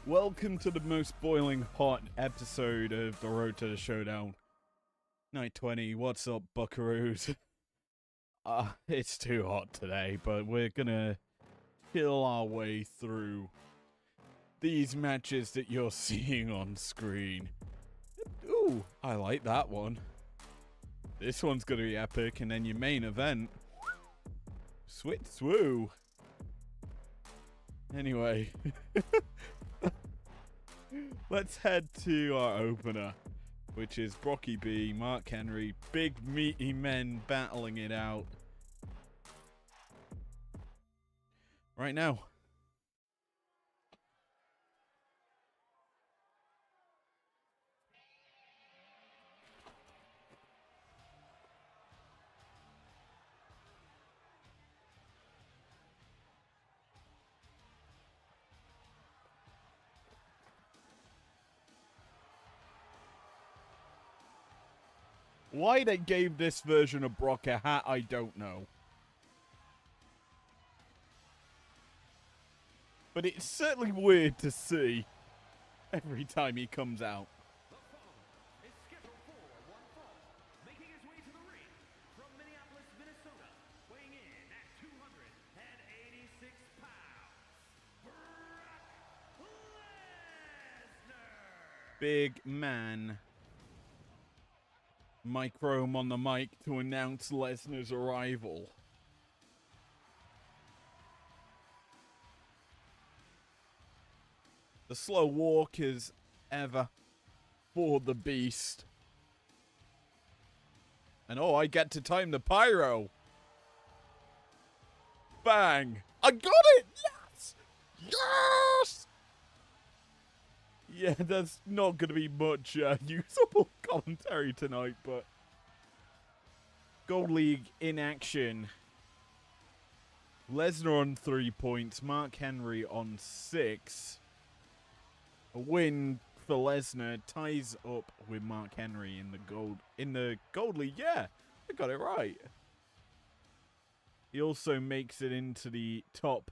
Welcome to the most boiling hot episode of The Road to the Showdown. Night 20, what's up, buckaroos? It's too hot today, but we're gonna kill our way through these matches that you're seeing on screen. Ooh, I like that one. This one's gonna be epic, and then your main event. Swit swoo. Anyway. Let's head to our opener, which is Brocky B, Mark Henry, big meaty men battling it out right now. Why they gave this version of Brock a hat, I don't know. But it's certainly weird to see every time he comes out. The following is scheduled for one fall, making his way to the ring from Minneapolis, Minnesota, weighing in at 286 pounds, Brock Lesnar. Big man. Mike Rome on the mic to announce Lesnar's arrival. The slow walk is ever for the beast. And oh, I get to time the pyro. Bang! I got it! Yes! Yes! Yeah, there's not going to be much usable commentary tonight, but Gold League in action. Lesnar on 3 points, Mark Henry on 6. A win for Lesnar ties up with Mark Henry in the Gold League. Yeah, I got it right. He also makes it into the top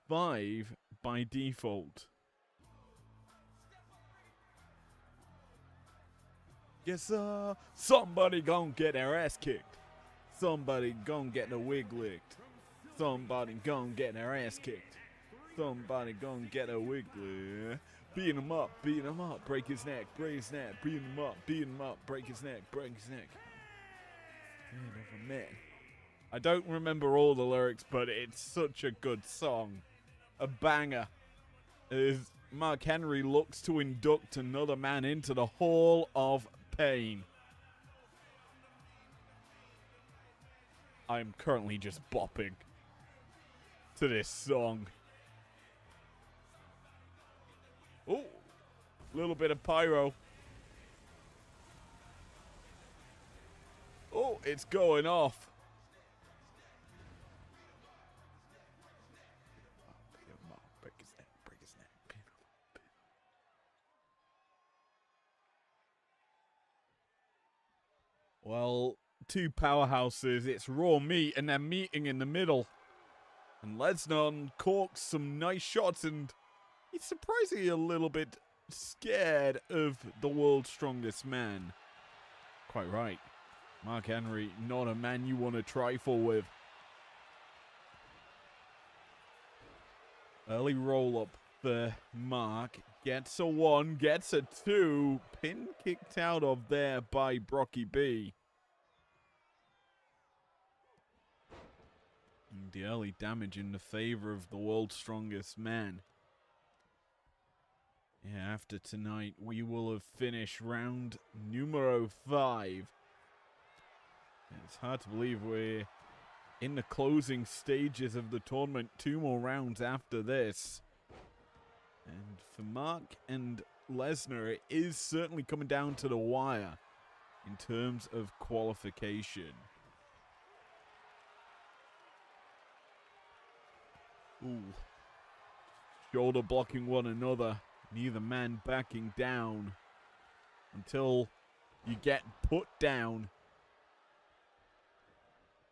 5 by default. Yes, somebody gonna get their ass kicked. Somebody gonna get the wig licked. Somebody gonna get their ass kicked. Somebody gonna get a wig licked. Beat him up, break his neck, beat him up, break his neck, break his neck. Man of a man. I don't remember all the lyrics, but it's such a good song. A banger. As Mark Henry looks to induct another man into the Hall of Pain. I'm currently just bopping to this song. Oh, little bit of pyro. Oh, it's going off. Break his neck, break his neck. Well, two powerhouses, it's raw meat, and they're meeting in the middle. And Lesnar corks some nice shots, and he's surprisingly a little bit scared of the world's strongest man. Quite right. Mark Henry, not a man you want to trifle with. Early roll-up for Mark. Gets a 1, gets a 2. Pin kicked out of there by Brocky B. And the early damage in the favor of the world's strongest man. Yeah, after tonight, we will have finished round numero 5. It's hard to believe we're in the closing stages of the tournament. 2 more rounds after this. And for Mark and Lesnar, it is certainly coming down to the wire in terms of qualification. Ooh. Shoulder blocking one another. Neither man backing down until you get put down.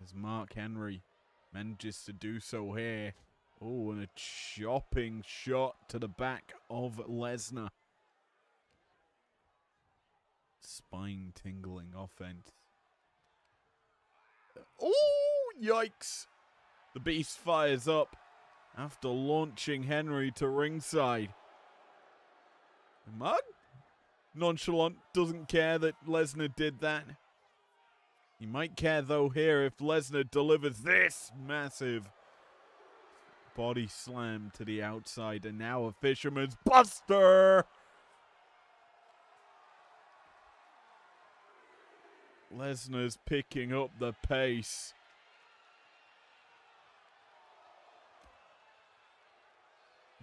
As Mark Henry manages to do so here. Oh, and a chopping shot to the back of Lesnar. Spine-tingling offense. Oh, yikes. The Beast fires up after launching Henry to ringside. Mark, nonchalant, doesn't care that Lesnar did that. He might care, though, here if Lesnar delivers this massive body slam to the outside. And now a Fisherman's Buster. Lesnar's picking up the pace.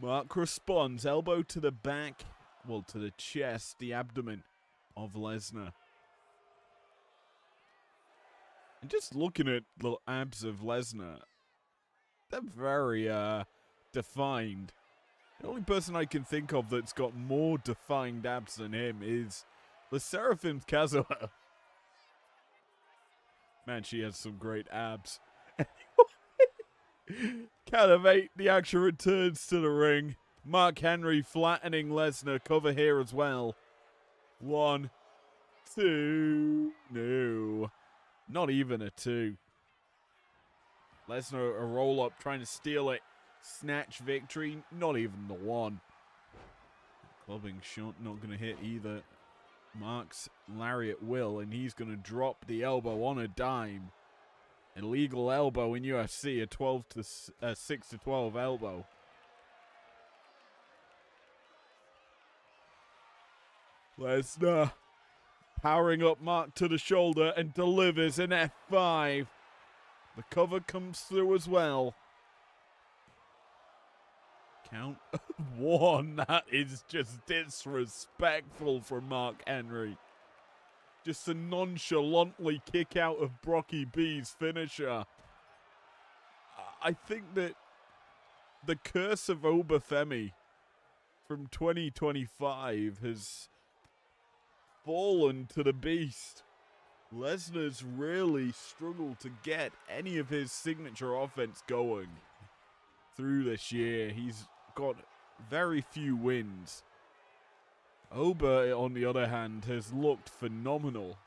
Mark responds, elbow to the back, well, to the chest, the abdomen of Lesnar. And just looking at the abs of Lesnar, they're very defined. The only person I can think of that's got more defined abs than him is the Seraphim Kazuha. Man, she has some great abs. Count of 8, the action returns to the ring. Mark Henry flattening Lesnar, cover here as well. 1, 2, no. Not even a 2. Lesnar a roll up, trying to steal it. Snatch victory, not even the 1. Clubbing shot, not going to hit either. Mark's lariat will, and he's going to drop the elbow on a dime. Illegal elbow in UFC, a 6 to 12 elbow. Lesnar powering up Mark to the shoulder and delivers an F5. The cover comes through as well. Count 1. That is just disrespectful from Mark Henry. Just to nonchalantly kick out of Brocky B's finisher. I think that the curse of Obafemi from 2025 has fallen to the Beast. Lesnar's really struggled to get any of his signature offense going through this year. He's got very few wins. Oba, on the other hand, has looked phenomenal.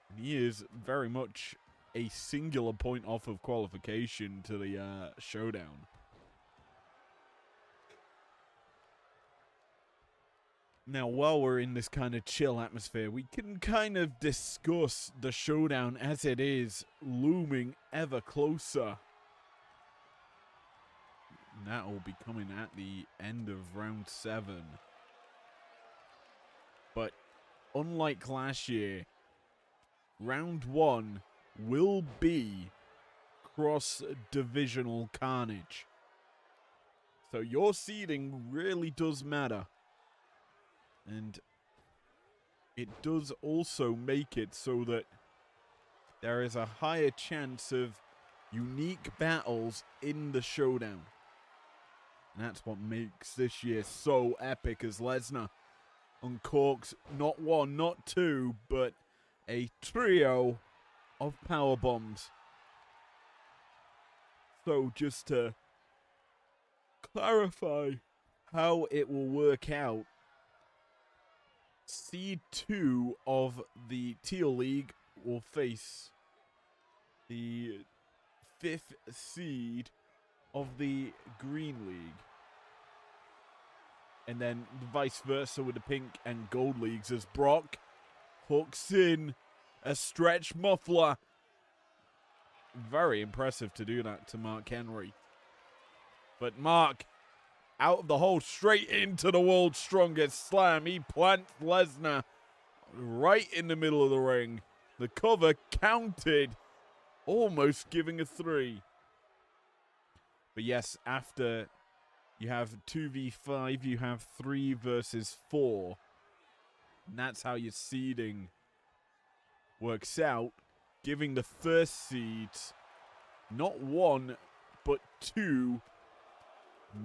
And he is very much a singular point off of qualification to the showdown. Now, while we're in this kind of chill atmosphere, we can kind of discuss the showdown as it is looming ever closer. And that will be coming at the end of round 7. But unlike last year, round 1 will be cross-divisional carnage. So your seeding really does matter. And it does also make it so that there is a higher chance of unique battles in the showdown. And that's what makes this year so epic, as Lesnar uncorks not 1, not 2, but a trio of power bombs. So just to clarify how it will work out, Seed 2 of the Teal League will face the 5th seed of the Green League. And then vice versa with the Pink and Gold Leagues, as Brock hooks in a stretch muffler. Very impressive to do that to Mark Henry. But Mark, out of the hole, straight into the world's strongest slam. He plants Lesnar right in the middle of the ring. The cover counted, almost giving a 3. But yes, after you have 2v5, you have 3 versus 4. And that's how your seeding works out, giving the first seeds not 1, but 2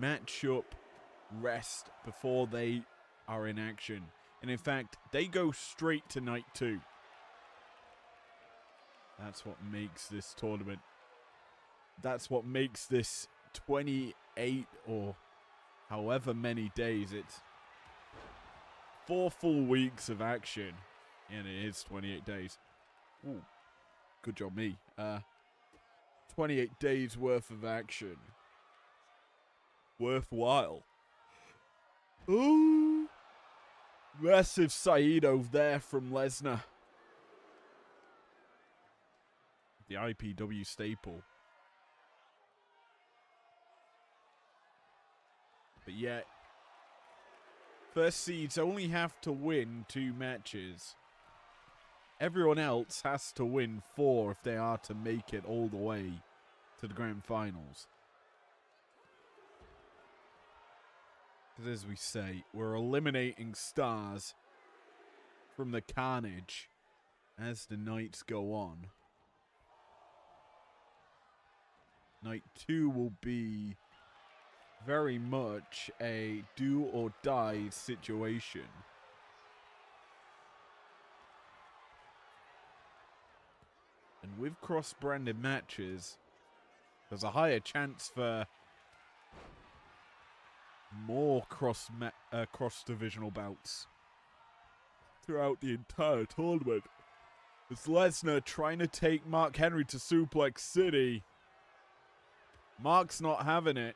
matchup rest before they are in action. And in fact, they go straight to night 2. That's what makes this tournament. That's what makes this 28 or however many days. It's 4 full weeks of action. And it is 28 days. Ooh, good job me. 28 days worth of action. Worthwhile. Ooh. Massive Saito there from Lesnar. The IPW staple. But yet, first seeds only have to win 2 matches. Everyone else has to win 4 if they are to make it all the way to the grand finals. Because as we say, we're eliminating stars from the carnage as the nights go on. Night 2 will be very much a do or die situation. And with cross-branded matches, there's a higher chance for more cross-divisional bouts throughout the entire tournament. It's Lesnar trying to take Mark Henry to Suplex City. Mark's not having it.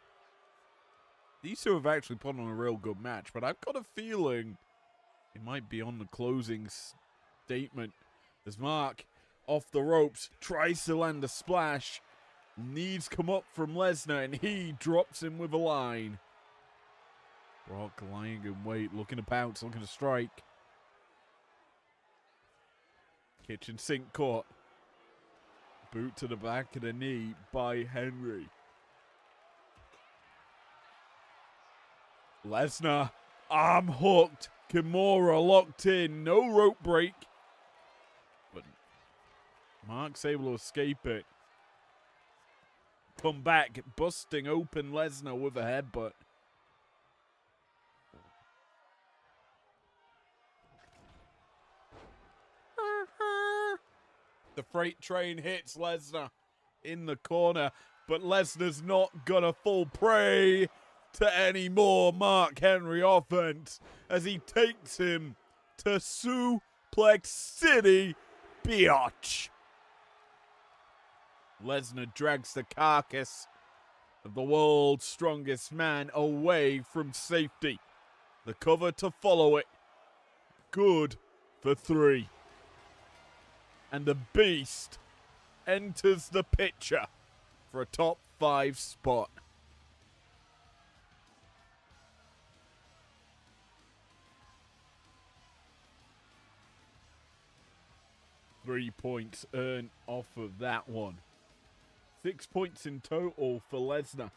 These two have actually put on a real good match, but I've got a feeling it might be on the closing statement as Mark, off the ropes, tries to land a splash. Knees come up from Lesnar, and he drops him with a line. Brock lying in wait, looking to pounce, looking to strike. Kitchen sink caught. Boot to the back of the knee by Henry. Lesnar, arm hooked. Kimura locked in. No rope break. But Mark's able to escape it. Come back, busting open Lesnar with a headbutt. The freight train hits Lesnar in the corner, but Lesnar's not gonna fall prey to any more Mark Henry offense as he takes him to Suplex City, biatch. Lesnar drags the carcass of the world's strongest man away from safety. The cover to follow it. Good for 3. And the Beast enters the picture for a top 5 spot. Three points earned off of that one. 6 points in total for Lesnar.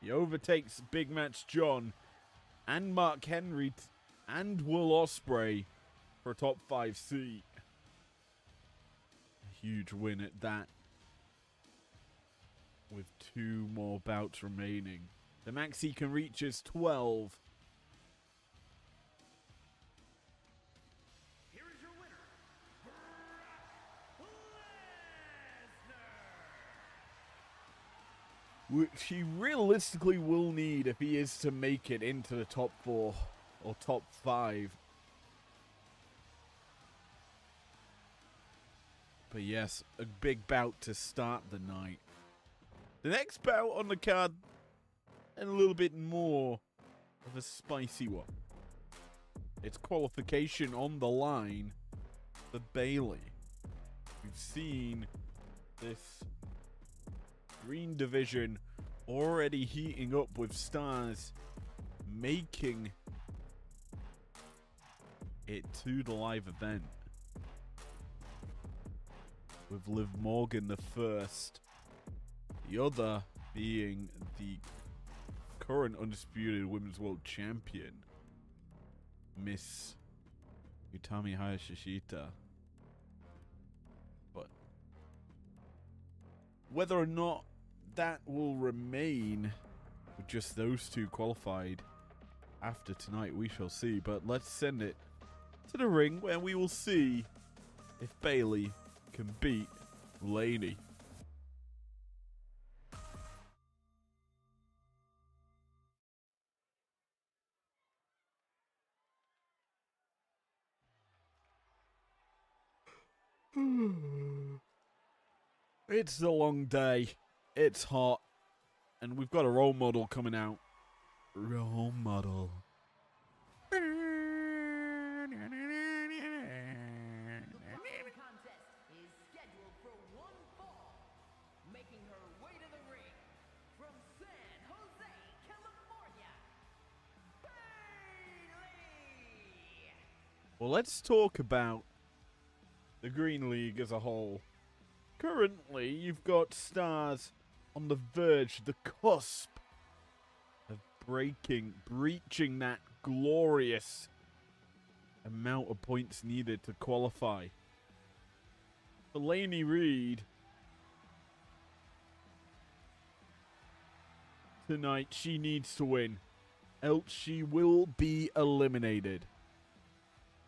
He overtakes Big Match John and Mark Henry and Will Ospreay for a top 5 seat. A huge win at that. With 2 more bouts remaining. The max he can reach is 12. Which he realistically will need if he is to make it into the top 4 or top 5. But yes, a big bout to start the night. The next bout on the card, and a little bit more of a spicy one. It's qualification on the line for Bayley. We've seen this green division already heating up with stars making it to the live event. With Liv Morgan the first, the other being the current undisputed Women's World Champion, Miss Utami Hayashishita. But whether or not that will remain with just those two qualified after tonight, we shall see. But let's send it to the ring where we will see if Bayley can beat Laney. It's a long day. It's hot. And we've got a role model coming out. Role model. The following contest is scheduled for one fall, making her way to the ring from San Jose, California, Bailey. Well, let's talk about the Green League as a whole. Currently, you've got stars on the verge, the cusp of breaching that glorious amount of points needed to qualify. For Lainey Reed, tonight she needs to win, else she will be eliminated.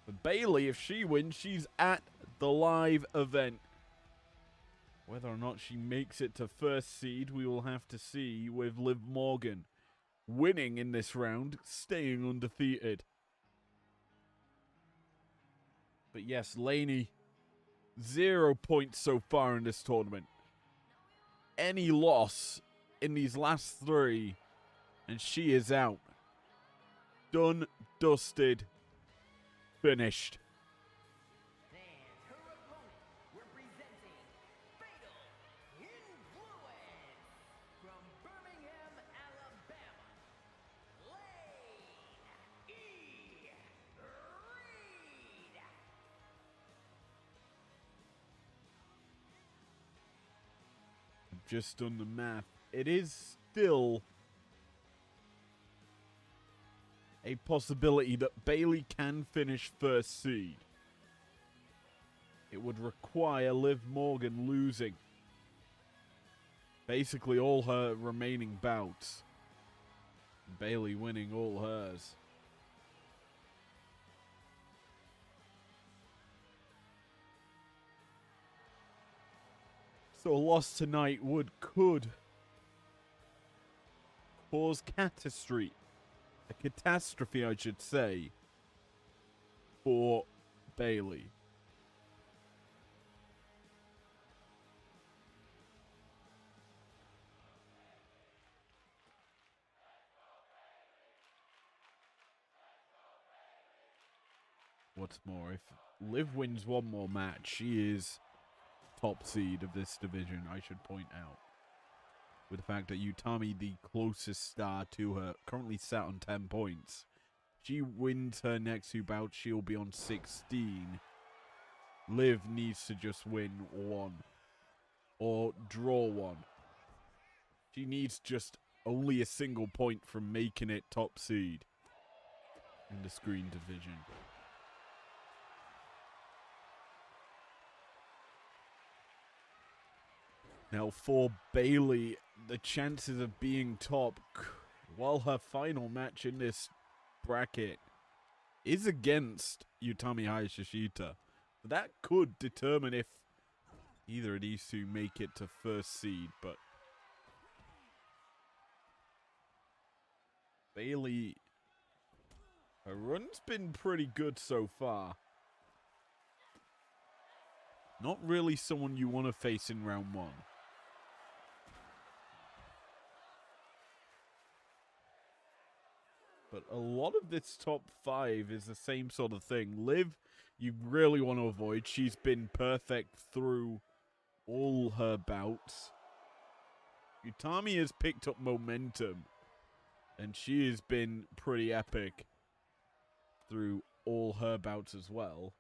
But Bailey, if she wins, she's at the live event. Whether or not she makes it to first seed, we will have to see, with Liv Morgan winning in this round, staying undefeated. But yes, Lainey, 0 points so far in this tournament. Any loss in these last 3, and she is out. Done, dusted, finished. And her opponent, representing Fatal Influence from Birmingham, Alabama, Lane E. Reed. I've just done the math. It is still a possibility that Bailey can finish first seed. It would require Liv Morgan losing basically all her remaining bouts. Bailey winning all hers. So a loss tonight could cause catastrophe. A catastrophe, I should say, for Bailey. What's more, if Liv wins one more match, she is top seed of this division, I should point out. With the fact that Utami, the closest star to her, currently sat on 10 points. She wins her next 2 bouts, she'll be on 16. Liv needs to just win 1. Or draw 1. She needs just only a single point from making it top seed in the screen division. Now for Bailey, the chances of being top, while her final match in this bracket is against Utami Hayashishita, that could determine if either of these two make it to first seed, but Bailey, her run's been pretty good so far. Not really someone you want to face in round 1. But a lot of this top 5 is the same sort of thing. Liv, you really want to avoid. She's been perfect through all her bouts. Utami has picked up momentum, and she has been pretty epic through all her bouts as well.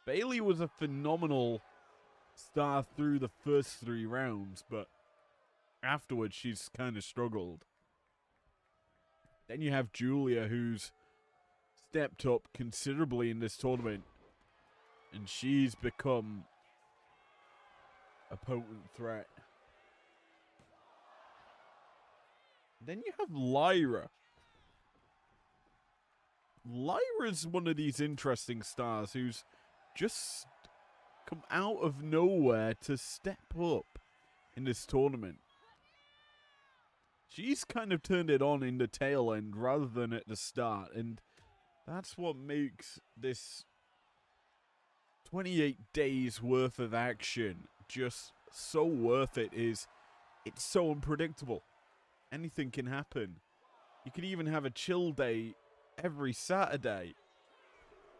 Bailey was a phenomenal star through the first 3 rounds, but afterwards she's kind of struggled. Then you have Julia, who's stepped up considerably in this tournament, and she's become a potent threat. Then you have Lyra. Lyra's one of these interesting stars who's just come out of nowhere to step up in this tournament. She's kind of turned it on in the tail end rather than at the start, and that's what makes this 28 days worth of action. Just so worth it. It's so unpredictable. Anything can happen. You can even have a chill day every Saturday.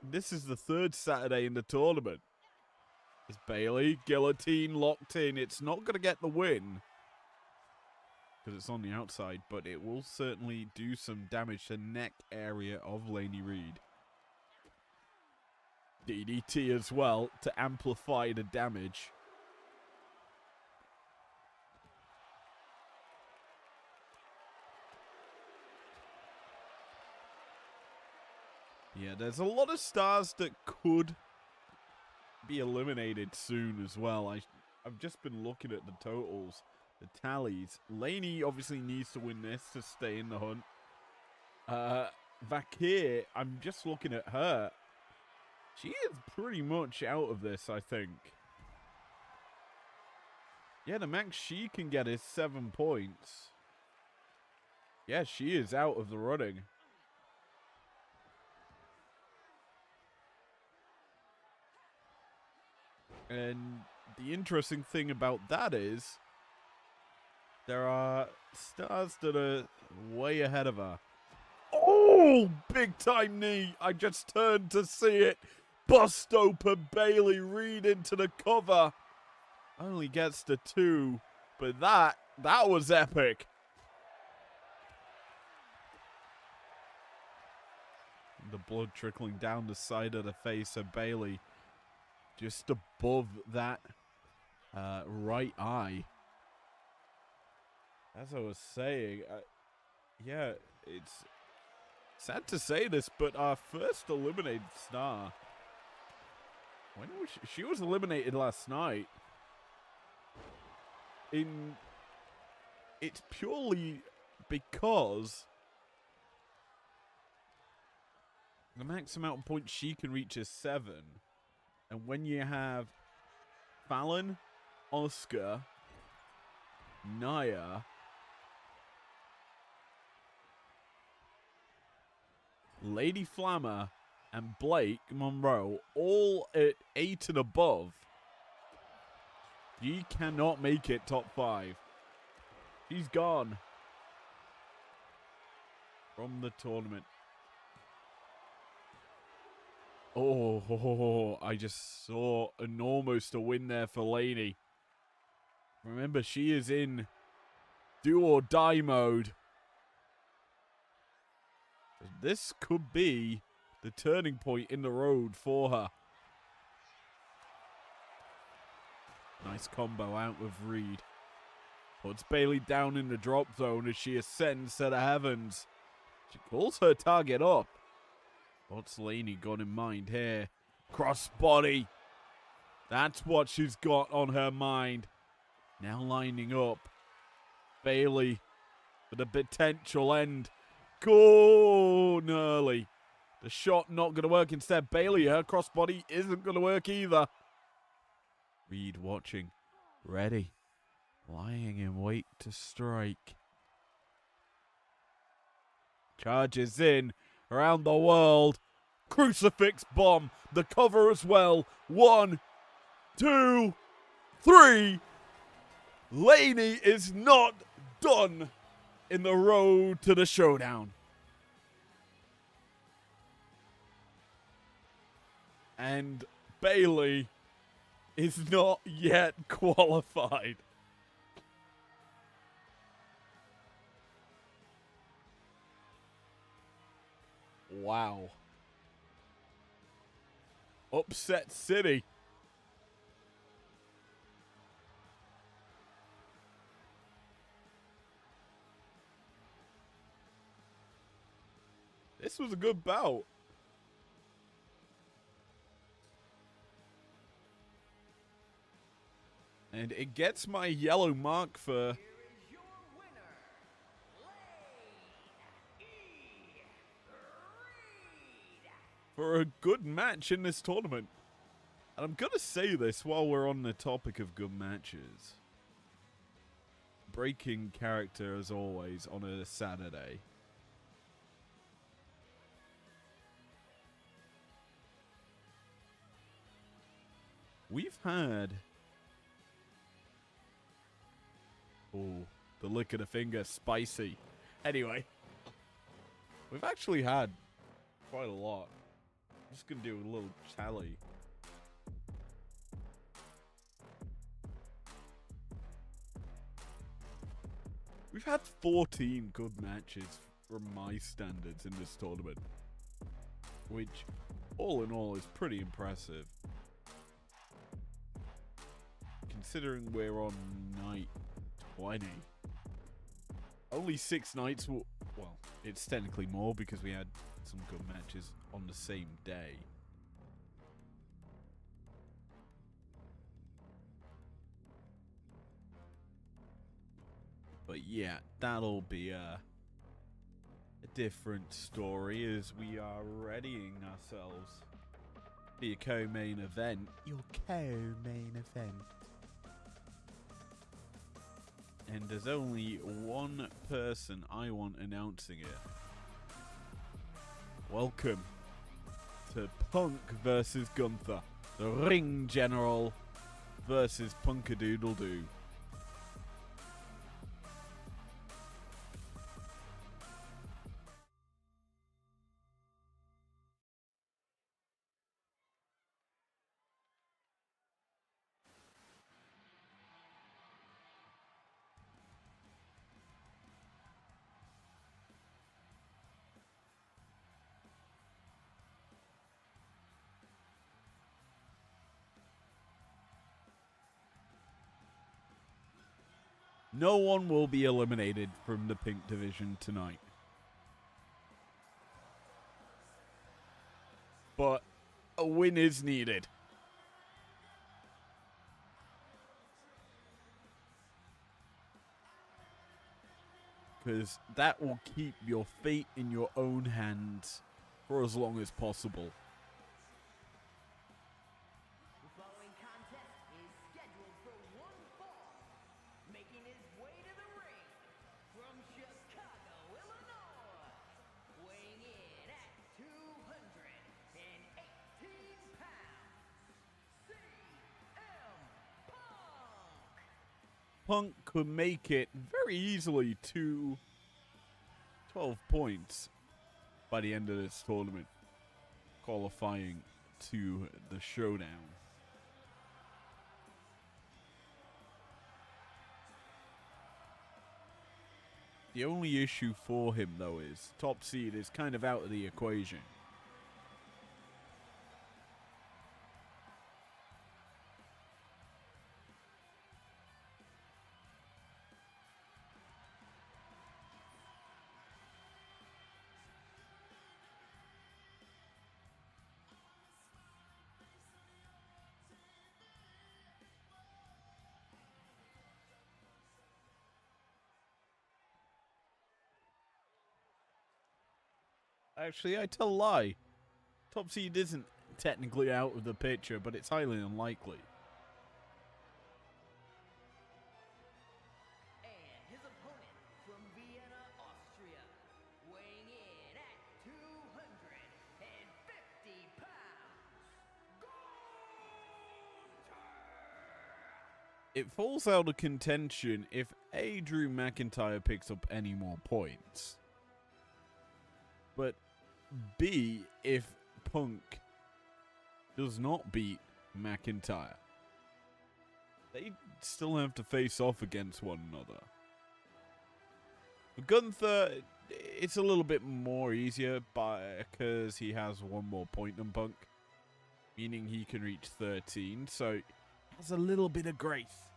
This is the third Saturday in the tournament. Is Bailey guillotine locked in? It's not going to get the win because it's on the outside, but it will certainly do some damage to the neck area of Laney Reed. DDT as well to amplify the damage. Yeah, there's a lot of stars that could be eliminated soon as well. I've just been looking at the totals, the tallies. Laney obviously needs to win this to stay in the hunt. Vakir, I'm just looking at her. She is pretty much out of this, I think. Yeah, the max she can get is 7 points. Yeah, she is out of the running. And the interesting thing about that is there are stars that are way ahead of her. Oh, big time knee. I just turned to see it. Bust open Bailey Reed into the cover. Only gets to 2, but that was epic. The blood trickling down the side of the face of Bailey. Just above that right eye. As I was saying, yeah, it's sad to say this, but our first eliminated star, when was she was eliminated last night. It's purely because the max amount of points she can reach is 7. And when you have Fallon, Oscar, Naya, Lady Flammer, and Blake Monroe all at 8 and above, you cannot make it top 5. She's gone from the tournament. Oh, I just saw almost a win there for Laney. Remember, she is in do or die mode. This could be the turning point in the road for her. Nice combo out with Reed. Puts Bailey down in the drop zone as she ascends to the heavens. She calls her target up. What's Laney got in mind here? Crossbody. That's what she's got on her mind. Now lining up. Bailey for the potential end. Go early. The shot not going to work. Instead, Bailey, her crossbody isn't going to work either. Reed watching. Ready. Lying in wait to strike. Charges in. Around the world. Crucifix bomb. The cover as well. 1, 2, 3. Laney is not done in the road to the showdown. And Bailey is not yet qualified. Wow. Upset City. This was a good bout. And it gets my yellow mark for a good match in this tournament. And I'm going to say this while we're on the topic of good matches. Breaking character as always on a Saturday. We've had... Oh, the lick of the finger, spicy. Anyway, we've actually had quite a lot. I'm just going to do a little tally. We've had 14 good matches from my standards in this tournament, which, all in all, is pretty impressive. Considering we're on night 20. Only 6 nights will... Well, it's technically more because we had some good matches on the same day. But yeah, that'll be a different story as we are readying ourselves for your co-main event. Your co-main event. And there's only one person I want announcing it. Welcome to Punk versus Gunther. The Ring General versus Punkadoodle-Doo. No one will be eliminated from the Pink Division tonight. But a win is needed. Because that will keep your fate in your own hands for as long as possible. The following contest is scheduled for one fall. Making his way to the ring from Chicago, Illinois. Weighing in at 218 pounds. CM Punk. Punk could make it very easily to 12 points by the end of this tournament, qualifying to the showdown. The only issue for him, though, is top seed is kind of out of the equation. Actually, I tell a lie. Top seed isn't technically out of the picture, but it's highly unlikely. And his opponent from Vienna, Austria, weighing in at 250 pounds. It falls out of contention if A. Drew McIntyre picks up any more points. But B, if Punk does not beat McIntyre, they still have to face off against one another. For Gunther, it's a little bit more easier because he has one more point than Punk, meaning he can reach 13, so he has a little bit of grace.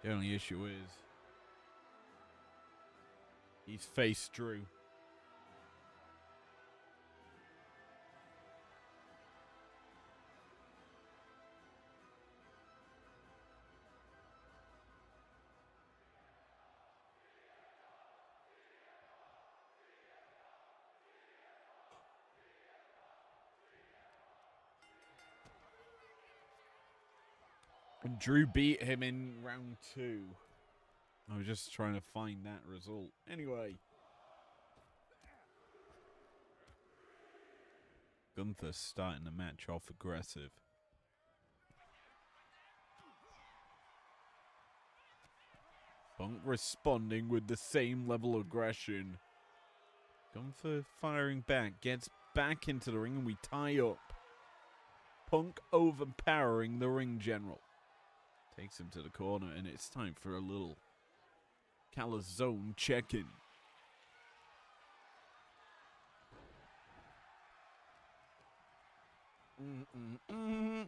The only issue is he's faced Drew. And Drew beat him in round 2. I was just trying to find that result. Anyway. Gunther's starting the match off aggressive. Punk responding with the same level of aggression. Gunther firing back, gets back into the ring, and we tie up. Punk overpowering the ring general. Takes him to the corner, and it's time for a little calzone check-in.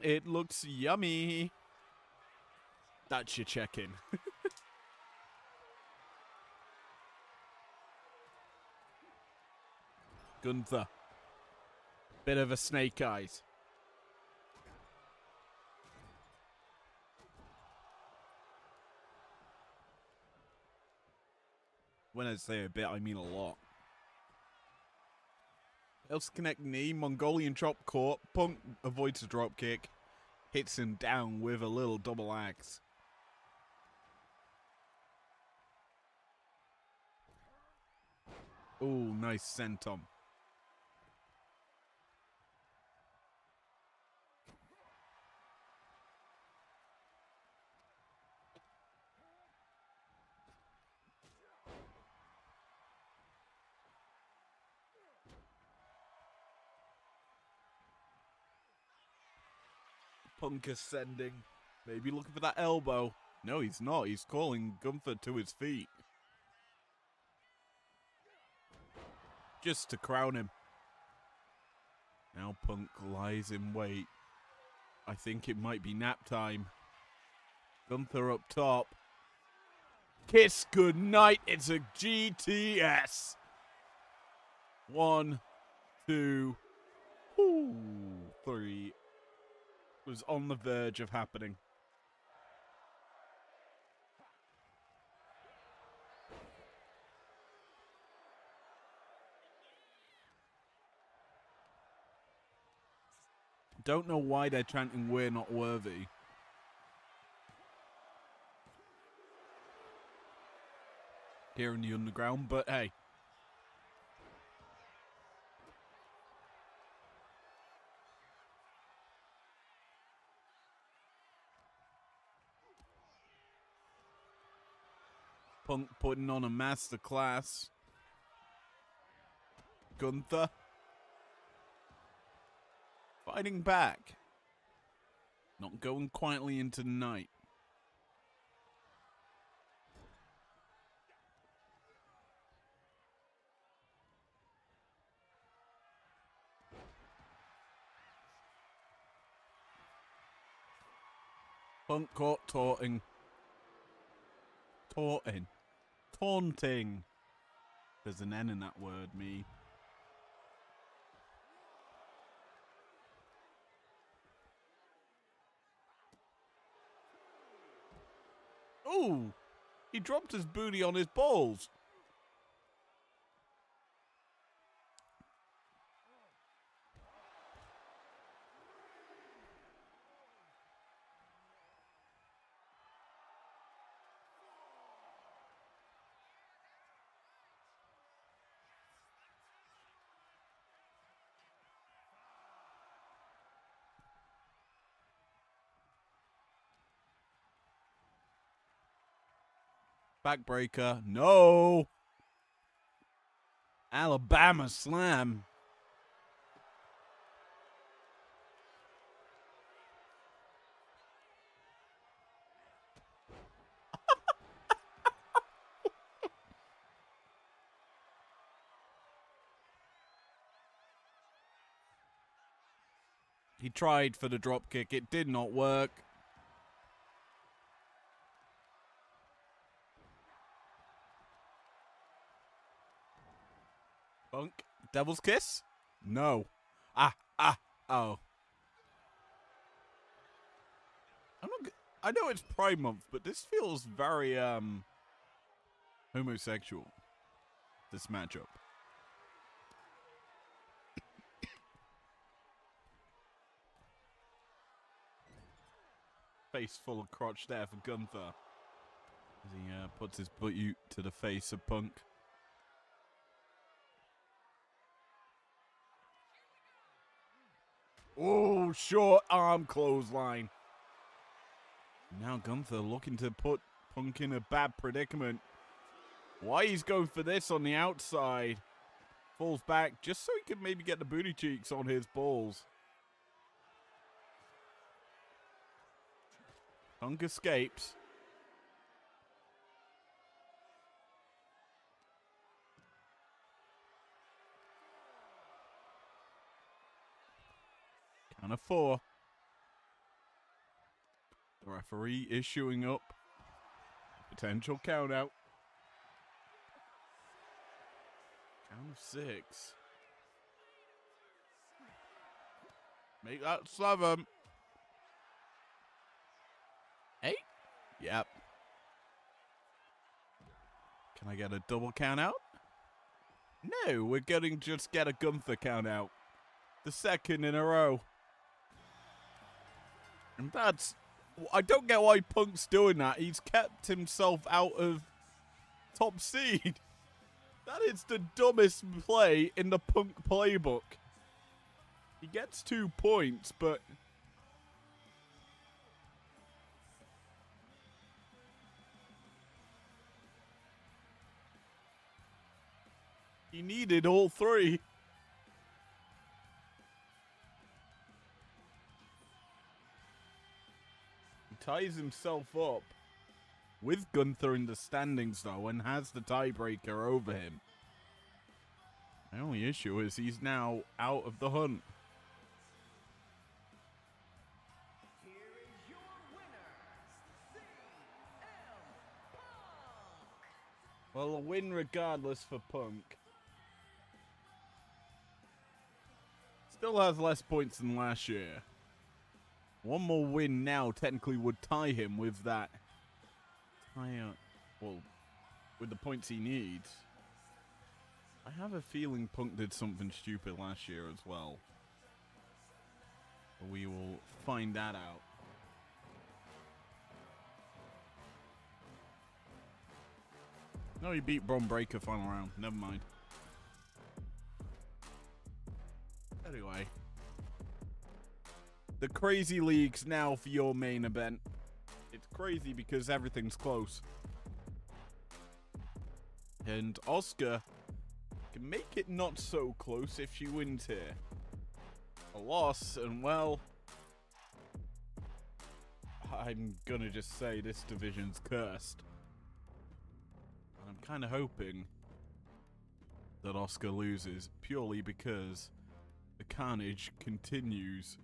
It looks yummy. That's your check-in. Gunther. Bit of a snake eyes. When I say a bit, I mean a lot. Else connect knee, Mongolian chop caught. Punk avoids a drop kick. Hits him down with a little double axe. Ooh, nice senton. Punk ascending. Maybe looking for that elbow. No, he's not. He's calling Gunther to his feet. Just to crown him. Now Punk lies in wait. I think it might be nap time. Gunther up top. Kiss goodnight. It's a GTS. 1, 2, 3. Was on the verge of happening. Don't know why they're chanting "we're not worthy." Here in the underground, but hey. Punk putting on a masterclass. Gunther fighting back. Not going quietly into the night. Punk caught taunting. Taunting. There's an N in that word, me. Ooh! He dropped his booty on his balls. Backbreaker. No! Alabama slam. He tried for the drop kick. It did not work. Punk. Devil's kiss? No. Oh. I know it's Pride Month, but this feels very, homosexual. This matchup. Face full of crotch there for Gunther. As he puts his boot to the face of Punk. Oh, short arm clothesline. Now Gunther looking to put Punk in a bad predicament. Why he's going for this on the outside. Falls back just so he can maybe get the booty cheeks on his balls. Punk escapes. Count of 4. The referee issuing up potential count out. Count of 6. Make that 7. 8? Yep. Can I get a double count out? No, we're going to just get a Gunther count out. The second in a row. And that's... I don't get why Punk's doing that. He's kept himself out of top seed. That is the dumbest play in the Punk playbook. He gets 2 points, but... he needed all 3. He ties himself up with Gunther in the standings, though, and has the tiebreaker over him. The only issue is he's now out of the hunt. Here is your winner, CM Punk. Well, a win regardless for Punk. Still has less points than last year. One more win now technically would tie him with that well, with the points he needs. I have a feeling Punk did something stupid last year as well. But we will find that out. No, he beat Bron Breakker final round. Never mind. Anyway. The Crazy League's now for your main event. It's crazy because everything's close. And Asuka can make it not so close if she wins here. A loss, and well, I'm gonna just say this division's cursed. And I'm kind of hoping that Asuka loses purely because the carnage continues.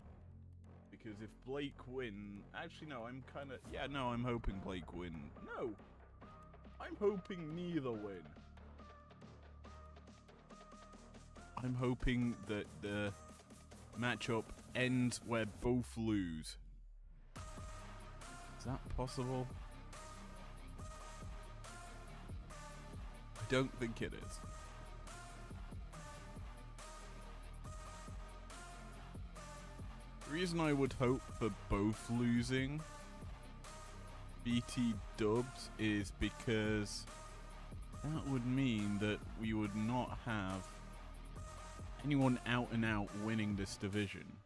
Because if Blake win... Actually, no, I'm hoping Blake win. No! I'm hoping neither win. I'm hoping that the matchup ends where both lose. Is that possible? I don't think it is. The reason I would hope for both losing BT dubs is because that would mean that we would not have anyone out and out winning this division.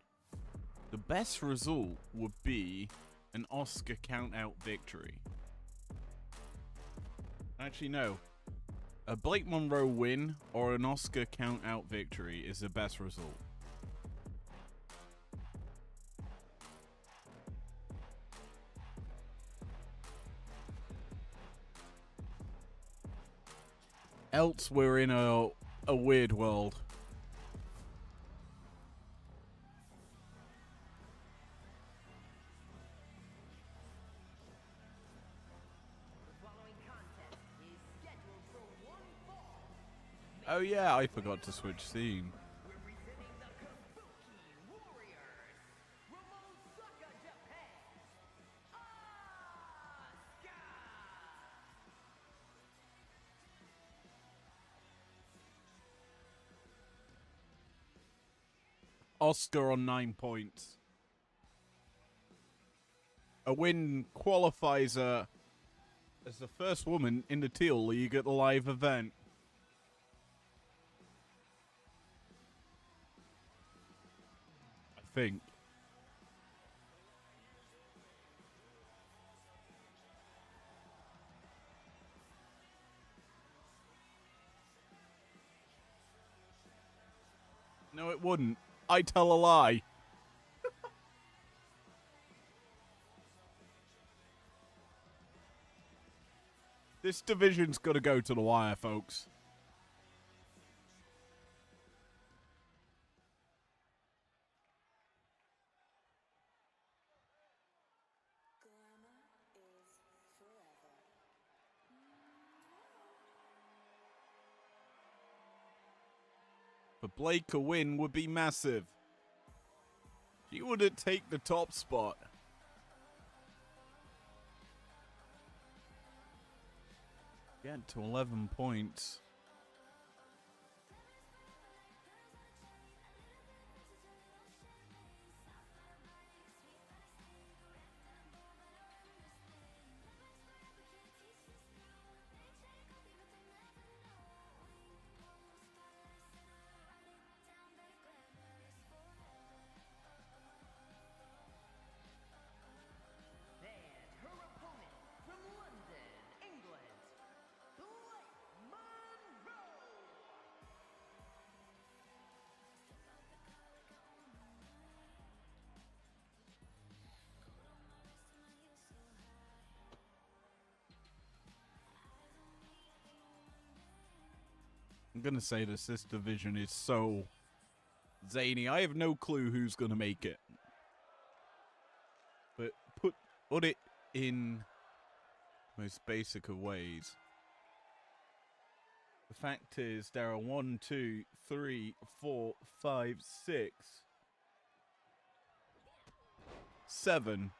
The best result would be an Asuka count out victory. Actually, no. A Blake Monroe win or an Asuka count out victory is the best result. Else we're in a weird world. The following contest is scheduled for one fall. Oh yeah, I forgot to switch scene. Representing the Kabuki Warriors, from Osaka, Japan, Asuka. Oscar on 9 points. A win qualifies her as the first woman in the Teal League at the live event. I think. No, it wouldn't. I tell a lie. This division's got to go to the wire, folks. For Blake, a win would be massive. She wouldn't take the top spot. Get to 11 points. And her opponent from London, England, Blake Monroe. I'm going to say this division is so zany. I have no clue who's going to make it. But put it in most basic of ways. The fact is, there are 1, 2, 3, 4, 5, 6, 7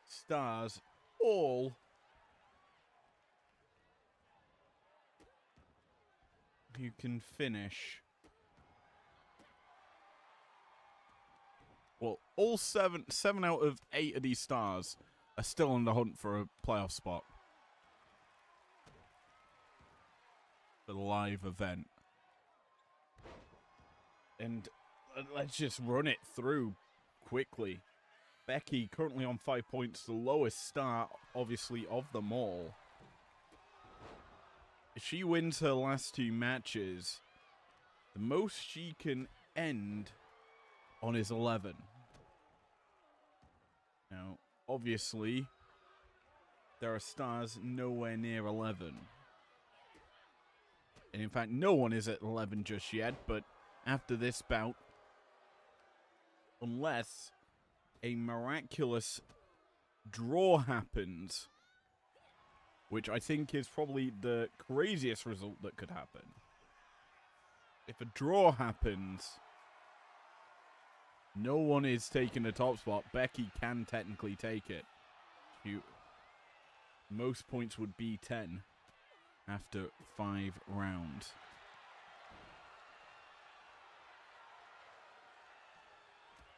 stars, all who can finish. Well, all seven out of 8 of these stars are still on the hunt for a playoff spot for the live event. And let's just run it through quickly. Becky currently on 5 points, the lowest star, obviously, of them all. If she wins her last 2 matches, the most she can end on is 11. Now, obviously, there are stars nowhere near 11. And in fact, no one is at 11 just yet, but after this bout, unless a miraculous draw happens, which I think is probably the craziest result that could happen. If a draw happens, no one is taking the top spot. Becky can technically take it. Most points would be 10 after 5 rounds.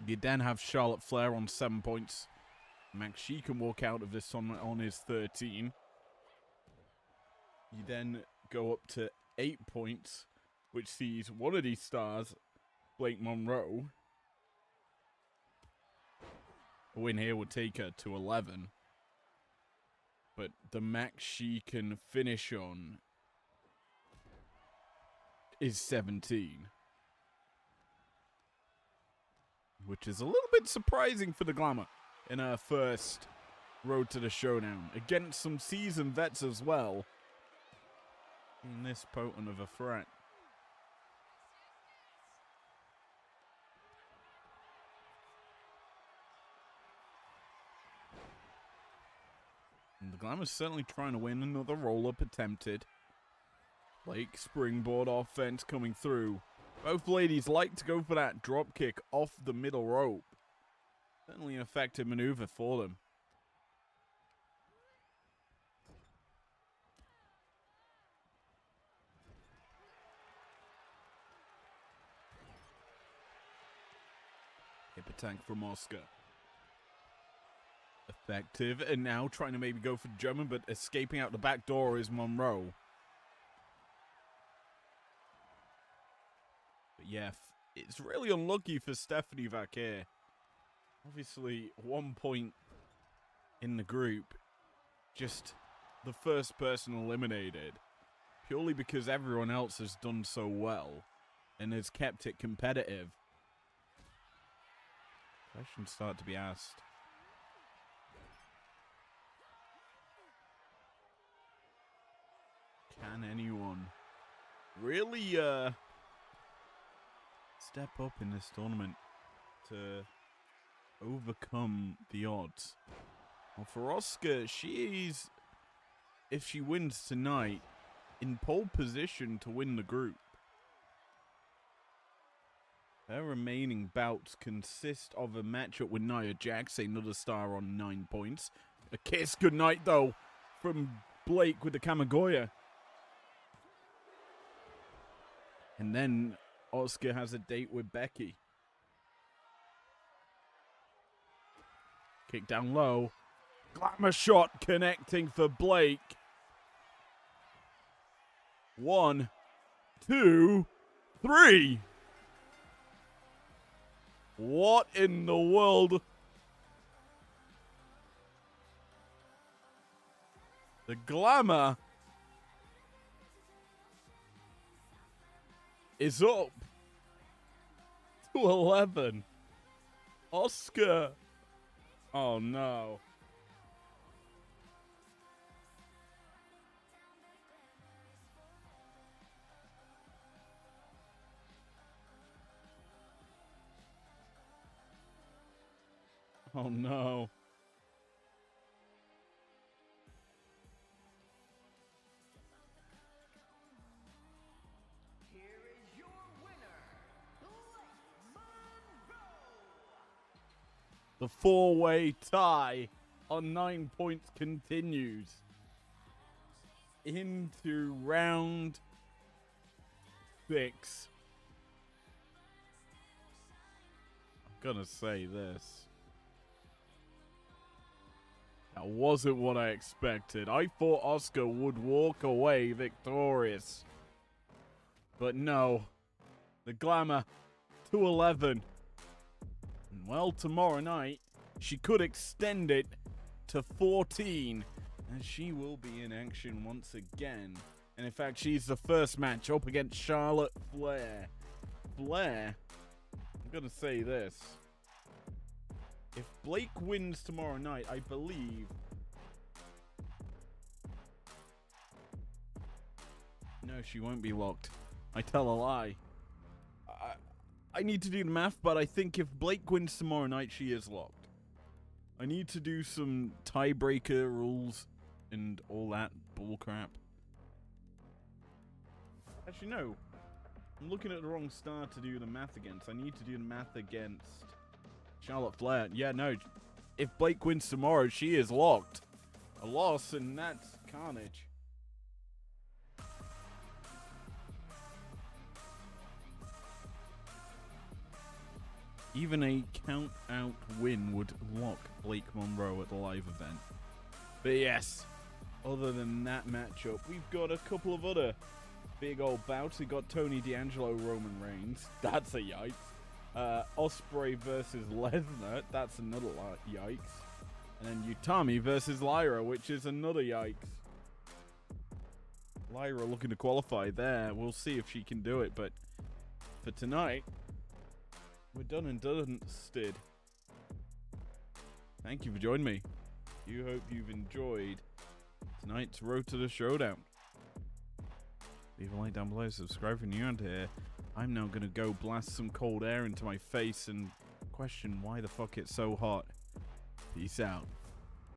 You then have Charlotte Flair on 7 points. Max, she can walk out of this on his 13. You then go up to 8 points, which sees one of these stars, Blake Monroe. A win here would take her to 11. But the max she can finish on is 17. Which is a little bit surprising for the Glamour in her first road to the showdown. Against some seasoned vets as well. In this potent of a threat. And the Glamour's certainly trying to win. Another roll-up attempted. Blake springboard offense coming through. Both ladies like to go for that drop kick off the middle rope. Certainly an effective maneuver for them. Hip attack from Oscar. Effective, and now trying to maybe go for German, but escaping out the back door is Monroe. But yeah, it's really unlucky for Stephanie Vaquer. Obviously, 1 point in the group. Just the first person eliminated. Purely because everyone else has done so well and has kept it competitive. Questions start to be asked. Can anyone really step up in this tournament to overcome the odds? Well, for Oscar, she's, if she wins tonight, in pole position to win the group. Her remaining bouts consist of a matchup with Nia Jax, another star on 9 points. A kiss goodnight, though, from Blake with the Kamigoya. And then Oscar has a date with Becky. Kick down low. Glamour shot connecting for Blake. 1, 2, 3. What in the world? The glamour is up to 11. Oscar. Oh no. Oh no. Here is your winner, Blake Monroe. The four-way tie on 9 points continues into round 6. I'm gonna say this. That wasn't what I expected. I thought Oscar would walk away victorious. But no. The glamour to 11. And well, tomorrow night, she could extend it to 14. And she will be in action once again. And in fact, she's the first match up against Charlotte Flair. Flair, I'm going to say this. If Blake wins tomorrow night, I believe... No, she won't be locked. I tell a lie. I need to do the math, but I think if Blake wins tomorrow night, she is locked. I need to do some tiebreaker rules and all that bullcrap. Actually, no. I'm looking at the wrong star to do the math against. I need to do the math against... Charlotte Flair. Yeah, no. If Blake wins tomorrow, she is locked. A loss, and that's carnage. Even a count-out win would lock Blake Monroe at the live event. But yes, other than that matchup, we've got a couple of other big old bouts. We got Tony D'Angelo, Roman Reigns. That's a yikes. Ospreay versus Lesnar, that's another yikes. And then Utami versus Lyra, which is another yikes. Lyra looking to qualify there. We'll see if she can do it, but for tonight, we're done and dusted. Thank you for joining me. You hope you've enjoyed tonight's Road to the Showdown. Leave a like down below, subscribe if you're new around here. I'm now going to go blast some cold air into my face and question why the fuck it's so hot. Peace out.